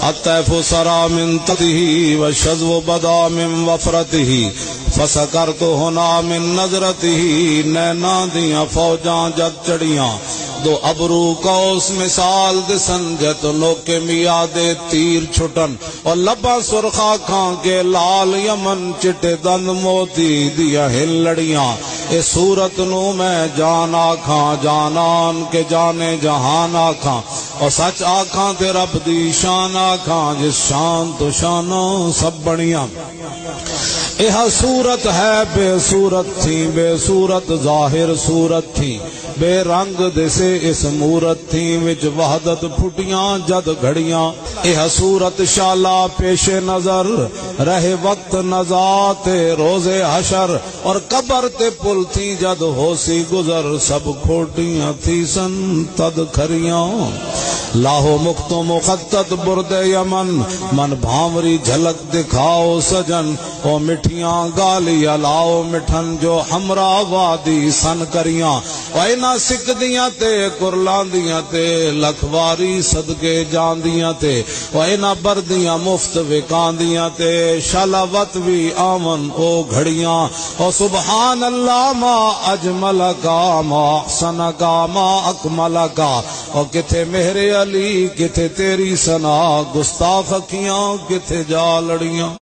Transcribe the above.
الطیف سرا من تدہ والشذو بدا من وفرتہ فسکرت ہونا من نظرتہ نینا دیاں فوجاں جد چڑیاں دو ابرو کوس مثال دسن جت لوکے میادے تیر چھٹن اور لبا سرخا کھان کے لال یمن چٹے دند موتی دیا ہل لڑیاں اے صورت نو میں جان آکھاں جانان کے جانے جہان آکھاں اور سچ آکھاں تے رب دی شان آکھاں جس شان تو شانوں سب بڑیاں یہ صورت ہے بے صورت تھی بے صورت ظاہر صورت تھی بے رنگ دسے اس مورت تھی وچ وحدت پھٹیاں جد گھڑیاں یہ صورت شالا پیش نظر رہے وقت نزات روز حشر اور قبر تے پل تھی جد ہوسی گزر سب کھوٹیاں تھی سن تد کھریاں لاہو مخت مخطط برد یمن من بھامری جھلک دکھاؤ سجن او مٹھیاں گالیاں لاؤ مٹھن جو ہمرا وادی سن کریاں اینا سکھ دیاں تے کرلان دیاں تے لکھواری صدقے جان دیاں تے اینا بردیاں مفت وکان دیاں تے شلاوت بھی آمن او گھڑیاں او سبحان اللہ ما اجمل کا ما احسن کا ما اکمل کا او کتھے مہر علی کتھے تیری سنا گستاخ اکھیاں کتھے جا لڑیاں